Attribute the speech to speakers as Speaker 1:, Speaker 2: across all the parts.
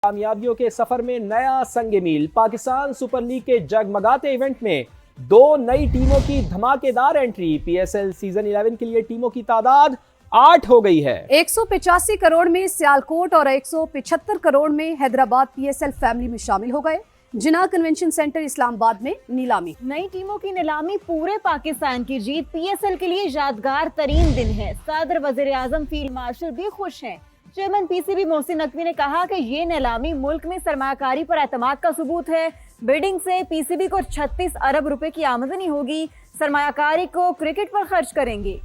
Speaker 1: کامیابیوں کے سفر میں نیا سنگ میل۔ پاکستان سپر لیگ کے جگمگاتے ایونٹ میں دو نئی ٹیموں کی دھماکے دار entry. P S L season 11 کے لیے ٹیموں کی تعداد 8 ہو گئی ہے۔
Speaker 2: 185 کروڑ میں سیالکوٹ اور 175 کروڑ میں Hyderabad P S L family میں شامل ہو گئے۔ جناح کنونشن سینٹر اسلام آباد میں نیلامی۔
Speaker 3: نئی ٹیموں کی نیلامی پورے پاکستان کی جیت۔ پی ایس ایل کے لیے یادگار ترین دن ہے۔ صدر وزیر اعظم فیلڈ مارشل بھی خوش ہیں۔ Chairman P C B Mohsin Naqvi نے کہا کہ یہ نیلامی ملک میں سرمایہ کاری پر اعتماد کا ثبوت ہے۔ بڈنگ سے پی سی بی کو 36 ارب روپے کی آمدنی ہوگی۔ سرمایہ کاری کو کرکٹ پر خرچ کریں گے۔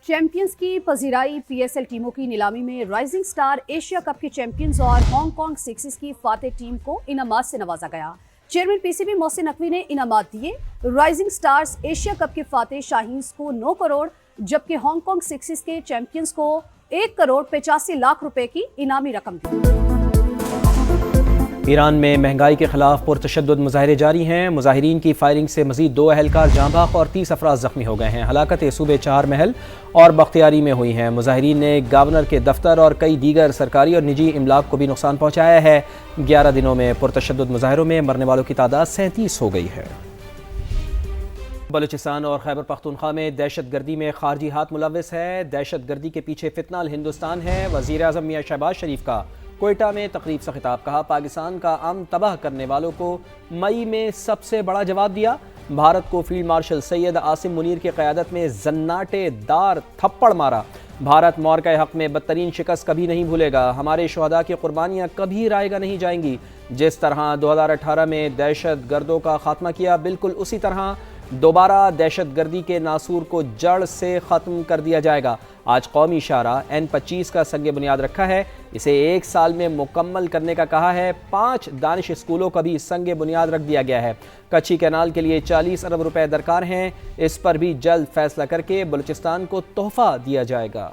Speaker 2: چیمپئنز کی پذیرائی۔ پی ایس ایل ٹیموں کی نیلامی میں رائزنگ سٹار ایشیا کپ کے چیمپئنز اور ہانگ کانگ سکسز کی فاتح ٹیم کو انعامات سے نوازا گیا۔ Chairman P C B Mohsin Naqvi نے انعامات دیے۔ رائزنگ سٹارز ایشیا کپ کے فاتح شاہینز کو 9 کروڑ جبکہ ہانگ کانگ سکسز کے چیمپئنز کو 1 کروڑ 85 لاکھ روپے کی انعامی رقم دی۔
Speaker 1: ایران میں مہنگائی کے خلاف پرتشدد مظاہرے جاری ہیں۔ مظاہرین کی فائرنگ سے مزید 2 اہلکار جاں بحق اور 30 افراد زخمی ہو گئے ہیں۔ ہلاکتیں صوبے چہار محل اور بختیاری میں ہوئی ہیں۔ مظاہرین نے گورنر کے دفتر اور کئی دیگر سرکاری اور نجی املاک کو بھی نقصان پہنچایا ہے۔ 11 دنوں میں پرتشدد مظاہروں میں مرنے والوں کی تعداد 37 ہو گئی ہے۔ بلوچستان اور خیبر پختونخوا میں دہشت گردی میں خارجی ہاتھ ملوث ہے۔ دہشت گردی کے پیچھے فتنہ الہندوستان ہے۔ وزیر اعظم میاں شہباز شریف کا کوئٹہ میں تقریب سے خطاب۔ کہا پاکستان کا امن تباہ کرنے والوں کو مئی میں سب سے بڑا جواب دیا۔ بھارت کو فیلڈ مارشل سید عاصم منیر کی قیادت میں زناٹے دار تھپڑ مارا۔ بھارت معرکہ حق میں بدترین شکست کبھی نہیں بھولے گا۔ ہمارے شہداء کی قربانیاں کبھی رائیگاں نہیں جائیں گی۔ جس طرح 2018 میں دہشت گردوں کا خاتمہ کیا، بالکل اسی طرح دوبارہ دہشت گردی کے ناسور کو جڑ سے ختم کر دیا جائے گا۔ آج قومی شاہراہ N25 کا سنگ بنیاد رکھا ہے۔ اسے 1 سال میں مکمل کرنے کا کہا ہے۔ 5 دانش اسکولوں کا بھی سنگ بنیاد رکھ دیا گیا ہے۔ کچھی کینال کے لیے 40 ارب روپے درکار ہیں۔ اس پر بھی جلد فیصلہ کر کے بلوچستان کو تحفہ دیا جائے گا۔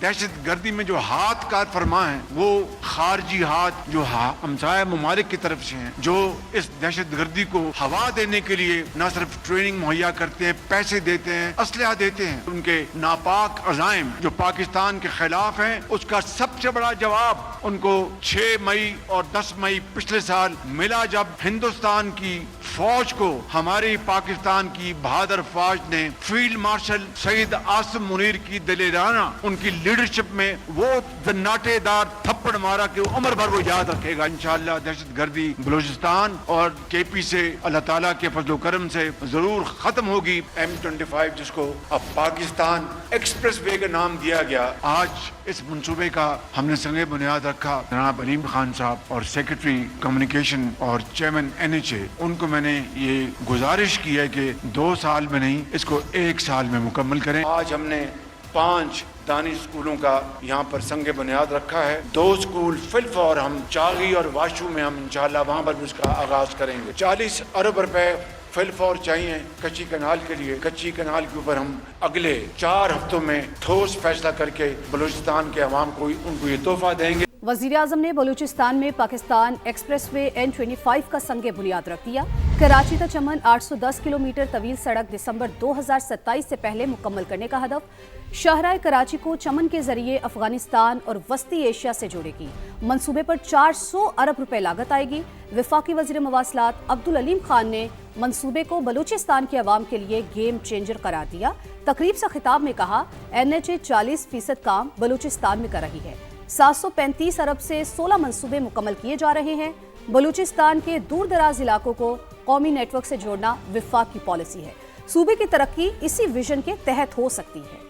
Speaker 4: دہشت گردی میں جو ہاتھ کار فرما ہیں وہ خارجی ہاتھ جو ہمسایہ ممالک کی طرف سے ہیں، جو اس دہشت گردی کو ہوا دینے کے لیے نہ صرف ٹریننگ مہیا کرتے ہیں، پیسے دیتے ہیں، اسلحہ دیتے ہیں۔ ان کے ناپاک عزائم جو پاکستان کے خلاف ہیں، اس کا سب سے بڑا جواب ان کو 6 مئی اور 10 مئی پچھلے سال ملا، جب ہندوستان کی فوج کو ہماری پاکستان کی بہادر فوج نے فیلڈ مارشل سید عاصم منیر کی دلیرانہ ان کی لیڈرشپ میں وہ زناٹے دار تھپڑ مارا کہ عمر بھر وہ یاد رکھے گا۔ انشاءاللہ دہشت گردی بلوچستان اور کے پی سے اللہ تعالیٰ کے فضل و کرم سے ضرور ختم ہوگی۔ M25 جس کو اب پاکستان ایکسپریس وے کا نام دیا گیا، آج اس منصوبے کا ہم نے سنگ بنیاد رکھا۔ جناب علیم خان صاحب اور سیکرٹری کمیونیکیشن اور چیئرمین NHA، ان کو میں نے یہ گزارش کی ہے کہ 2 سال میں نہیں، اس کو 1 سال میں مکمل کریں۔ آج ہم نے 5 دانش اسکولوں کا یہاں پر سنگ بنیاد رکھا ہے۔ 2 اسکول فلف اور ہم چاغی اور واشو میں ہم انشاءاللہ وہاں پر بھی اس کا آغاز کریں گے۔ 40 ارب روپے فلف اور چاہیے کچی کنال کے لیے۔ کچی کنال کے اوپر ہم اگلے 4 ہفتوں میں ٹھوس فیصلہ کر کے بلوچستان کے عوام کو ان کو یہ تحفہ دیں گے۔
Speaker 2: وزیر اعظم نے بلوچستان میں پاکستان ایکسپریس وے N25 کا سنگ بنیاد رکھ دیا۔ کراچی تا چمن 810 کلومیٹر طویل سڑک دسمبر 2027 سے پہلے مکمل کرنے کا ہدف۔ شاہراہ کراچی کو چمن کے ذریعے افغانستان اور وسطی ایشیا سے جوڑے گی۔ منصوبے پر 400 ارب روپے لاگت آئے گی۔ وفاقی وزیر مواصلات عبدالعلیم خان نے منصوبے کو بلوچستان کے عوام کے لیے گیم چینجر قرار دیا۔ تقریب سے خطاب میں کہا NHA 40% کام بلوچستان میں کر رہی ہے۔ 735 ارب سے 16 منصوبے مکمل کیے جا رہے ہیں۔ بلوچستان کے دور دراز علاقوں کو قومی نیٹ ورک سے جوڑنا وفاق کی پالیسی ہے۔ صوبے کی ترقی اسی ویژن کے تحت ہو سکتی ہے۔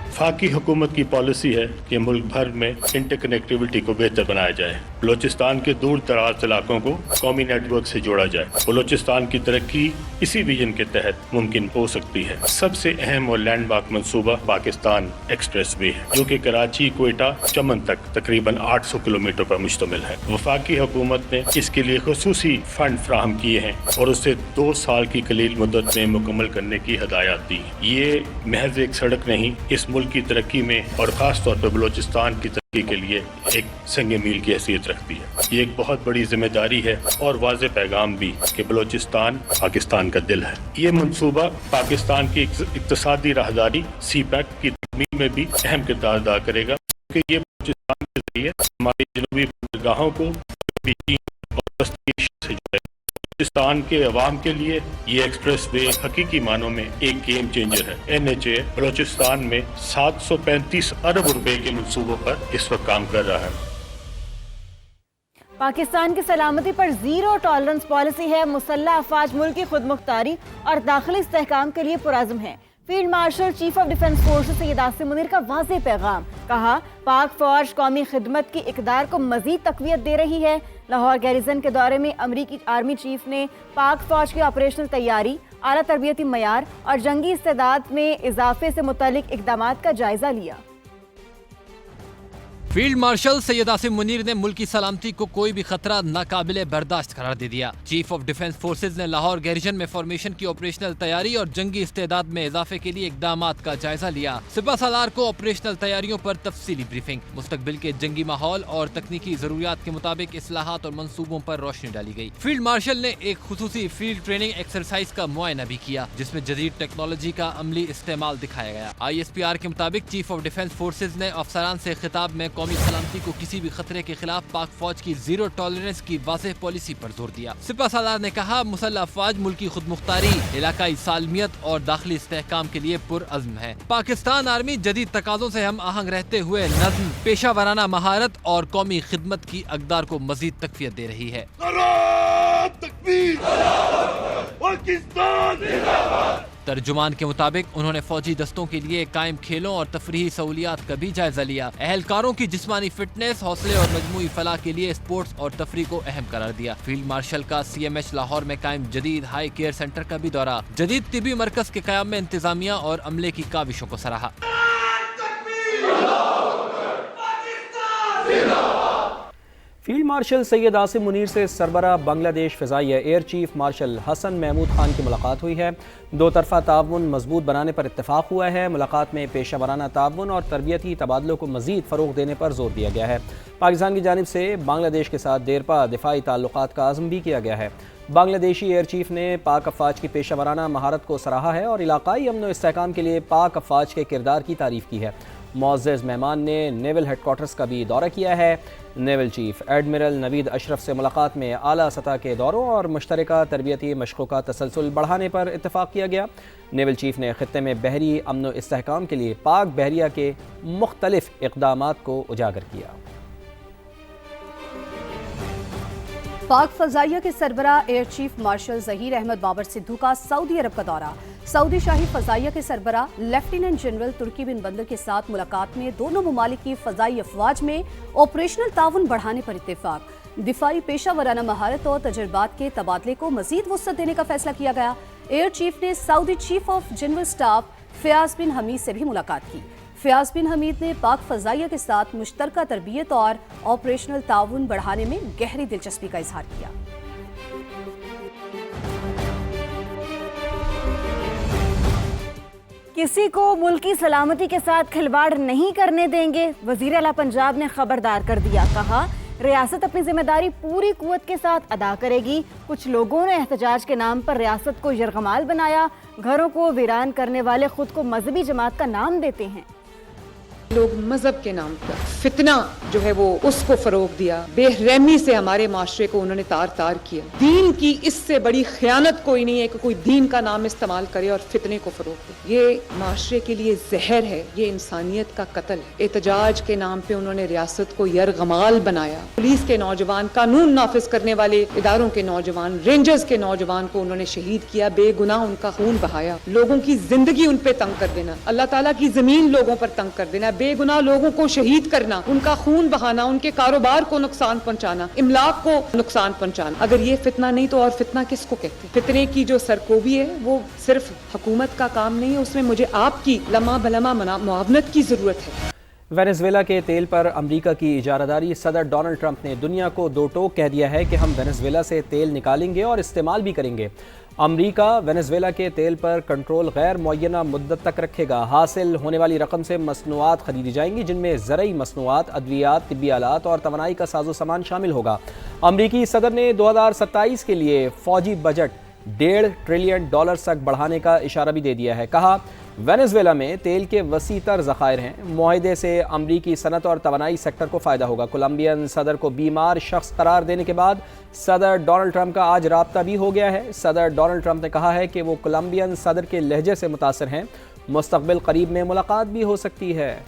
Speaker 5: وفاقی حکومت کی پالیسی ہے کہ ملک بھر میں انٹر کنیکٹیوٹی کو بہتر بنایا جائے، بلوچستان کے دور دراز علاقوں کو قومی نیٹ ورک سے جوڑا جائے۔ بلوچستان کی ترقی اسی ویژن کے تحت ممکن ہو سکتی ہے۔ سب سے اہم اور لینڈ مارک منصوبہ پاکستان ایکسپریس وے ہے، جو کہ کراچی کوئٹہ چمن تک تقریباً 800 کلومیٹر پر مشتمل ہے۔ وفاقی حکومت نے اس کے لیے خصوصی فنڈ فراہم کیے ہیں اور اسے 2 سال کی قلیل مدت میں مکمل کرنے کی ہدایات دی۔ یہ محض ایک سڑک نہیں، اس ملک کی ترقی میں اور خاص طور پر بلوچستان کی ترقی کے لیے ایک سنگ میل کی حیثیت رکھتی ہے۔ یہ ایک بہت بڑی ذمہ داری ہے اور واضح پیغام بھی کہ بلوچستان پاکستان کا دل ہے۔ یہ منصوبہ پاکستان کی اقتصادی راہداری CPEC کی तमीम में भी अहम किरदार अदा करेगा, क्योंकि ये बलूचिस्तान के जरिए हमारी जनूबी बंदरगाहों को चीन और वस्ती एशिया से जोड़ेगा। बलूचिस्तान के अवाम के लिए ये एक्सप्रेस वे हकीकी मानों में एक गेम चेंजर है। NHA बलूचिस्तान में 735 अरब रुपए के मंसूबों पर इस वक्त काम कर रहा है।
Speaker 3: पाकिस्तान की सलामती पर जीरो टॉलरेंस पॉलिसी है। मुसल्लह अफवाज मुल्क की खुद मुख्तारी और दाखिली इस्तेहकाम के लिए पुरज़्म है। Field marshal chief of defence forces Syed Asim Munir का वाज़ेह पैगाम, कहा पाक फौज कौमी खिदमत की इक़दार को मज़ीद तक़वियत दे रही है। लाहौर गैरिजन के दौरे में अमरीकी आर्मी चीफ ने पाक फौज की ऑपरेशनल तैयारी, आला तरबियती मयार और जंगी इस्तेदाद में इजाफे से मुतल्लिक इक़दामात का जायज़ा लिया।
Speaker 6: फील्ड मार्शल सैयद आसिम मुनीर ने मुल्क की सलामती को कोई भी खतरा नाकाबिले बर्दाश्त करार दे दिया। चीफ ऑफ डिफेंस फोर्सेज ने लाहौर गैरिजन में फॉर्मेशन की ऑपरेशनल तैयारी और जंगी इस्तेदाद में इजाफे के लिए इकदामात का जायजा लिया। सिपह सालार को ऑपरेशनल तैयारियों पर तफसीली ब्रीफिंग, मुस्तकबिल के जंगी माहौल और तकनीकी जरूरियात के मुताबिक इस्लाहात और मंसूबों पर रोशनी डाली गई। फील्ड मार्शल ने एक खुसूसी फील्ड ट्रेनिंग एक्सरसाइज का मुआयना भी किया, जिसमें जदीद टेक्नोलॉजी का अमली इस्तेमाल दिखाया गया। ISPR के मुताबिक चीफ ऑफ डिफेंस फोर्सेज ने अफसरान से खिताब में कौमी सलामती को किसी भी खतरे के खिलाफ पाक फौज की जीरो टॉलरेंस की वाज़ेह पॉलिसी पर जोर दिया। सिपह सालार ने कहा मुसल्लह अफवाज मुल्क की खुद मुख्तारी, इलाकाई सालमियत और दाखिली इस्तेहकाम के लिए पुरअज़्म है। पाकिस्तान आर्मी जदीद तकाज़ों से हम आहंग रहते हुए नज़्म, पेशा वराना महारत और कौमी खिदमत की अक़दार को मज़ीद तक़वियत दे रही है। तर्जुमान के मुताबिक उन्होंने फौजी दस्तों के लिए कायम खेलों और तफरीही सहूलियात का भी जायजा लिया। अहलकारों की जिस्मानी फिटनेस, हौसले और मजमूई फलाह के लिए स्पोर्ट्स और तफरीह को अहम करार दिया। फील्ड मार्शल का CMH लाहौर में कायम जदीद हाई केयर सेंटर का भी दौरा, जदीद तिबी मरकज के क़याम में इंतजामिया और अमले की काविशों को सराहा।
Speaker 1: फील्ड मार्शल सैयद आसिम मुनीर से सरबराह बांग्लादेश फ़िज़ाइया air chief marshal Hasan Mahmood Khan की मुलाकात हुई है। दो तरफ़ा ताउन मजबूत बनाने पर इत्तफ़ाक़ हुआ है। मुलाकात में पेशा वराना ताउन और तरबियती तबादलों को मज़ीद फ़रोग़ देने पर जोर दिया गया है। पाकिस्तान की जानिब से बांग्लादेश के साथ देरपा दिफ़ाई ताल्लुक़ात का आज़म भी किया गया है। बांग्लादेशी एयर चीफ ने पाक अफ़वाज की पेशा वराना महारत को सराहा है और इलाकाई अमन व इस्तेहकाम के लिए पाक अफ़वाज के किरदार की तारीफ़ की है। मुअज़्ज़ज़ मेहमान ने नेवल हेडक्वार्टर्स का भी दौरा किया है। Naval chief admiral Naveed Ashraf से मुलाकात में आला सतह के दौरों और मुश्तरका तरबियती मशक़ों का तसलसल बढ़ाने पर इत्तफ़ाक़ किया गया। नेवल चीफ ने ख़ित्ते में बहरी अमन व इस्तेहकाम के लिए पाक बहरिया के मुख्तलिफ इक़दामात को उजागर किया।
Speaker 2: पाक फ़ज़ाइया के सरबराह air chief marshal Zaheer Ahmed Babar Sidhu का सऊदी अरब का दौरा। सऊदी शाही फ़ज़ाइया के सरबराह लेफ्टिनेंट जनरल तुर्की बिन बंदर के साथ मुलाकात में दोनों ममालिक की फ़ज़ाई अफ़वाज में ऑपरेशनल ताउन बढ़ाने पर इत्तेफ़ाक़। दिफ़ाई पेशा वराना महारत और तजर्बात के तबादले को मज़ीद वुसअत देने का फैसला किया गया। एयर चीफ ने Saudi chief of general staff Fayyaz bin Hamid से भी मुलाकात की। फ़याज़ बिन हमीद ने पाक फ़ज़ाइया के साथ मुश्तरका तरबियत और ऑपरेशनल ताउन बढ़ाने में गहरी दिलचस्पी का इज़हार किया।
Speaker 3: किसी को मुल्क की सलामती के साथ खिलवाड़ नहीं करने देंगे, वज़ीर आला पंजाब ने खबरदार कर दिया। कहा रियासत अपनी जिम्मेदारी पूरी कुव्वत के साथ अदा करेगी। कुछ लोगों ने एहतजाज के नाम पर रियासत को यरगमाल बनाया। घरों को वीरान करने वाले खुद को मजहबी जमात का नाम देते हैं।
Speaker 7: लोग मजहब के नाम पर फितना जो है वो उसको फरोग दिया, बेरहमी से हमारे माशरे को उन्होंने तार तार किया। दीन की इससे बड़ी खयानत कोई नहीं है कि कोई दीन का नाम इस्तेमाल करे और फितने को फरोग दे। ये माशरे के लिए जहर है, ये इंसानियत का कत्ल है। एहतजाज के नाम पे उन्होंने रियासत को यरगमाल बनाया। पुलिस के नौजवान, कानून नाफिज करने वाले इदारों के नौजवान, रेंजर्स के नौजवान को उन्होंने शहीद किया, बेगुनाह उनका खून बहाया। लोगों की जिंदगी उन पे तंग कर देना, अल्लाह ताला की जमीन लोगों पर तंग कर देना, बेगुनाह लोगों को शहीद करना, उनका खून बहाना, उनके कारोबार को नुकसान पहुंचाना, इमलाक को नुकसान पहुंचाना। अगर ये फितना नहीं तो और फितना किसको कहते हैं? फितने की जो सरकोबी है वो सिर्फ हुकूमत का काम नहीं है, उसमें मुझे आपकी लम्हा भलमा मुआवनत की जरूरत है।
Speaker 1: वेनेज़ुएला के तेल पर अमेरिका की इजारादारी। सदर डोनाल्ड ट्रंप ने दुनिया को दो टोक कह दिया है कि हम वेनेज़ुएला से तेल निकालेंगे और इस्तेमाल भी करेंगे। अमेरिका वेनेज़ुएला के तेल पर कंट्रोल गैर मुअय्यना मुद्दत तक रखेगा। हासिल होने वाली रकम से मसनूआत खरीदी जाएंगी, जिनमें ज़रई मसनूआत, अद्वियात, तिब्बी आलात और तवानाई का साजो सामान शामिल होगा। अमेरिकी सदर ने 2027 के लिए फ़ौजी बजट $1.5 ट्रिलियन तक बढ़ाने का इशारा भी दे दिया है। कहा وینزویلا میں تیل کے وسیع تر ذخائر ہیں۔ معاہدے سے امریکی صنعت اور توانائی سیکٹر کو فائدہ ہوگا۔ کولمبین صدر کو بیمار شخص قرار دینے کے بعد صدر ڈونلڈ ٹرمپ کا آج رابطہ بھی ہو گیا ہے۔ صدر ڈونلڈ ٹرمپ نے کہا ہے کہ وہ کولمبین صدر کے لہجے سے متاثر ہیں۔ مستقبل قریب میں ملاقات بھی ہو سکتی ہے۔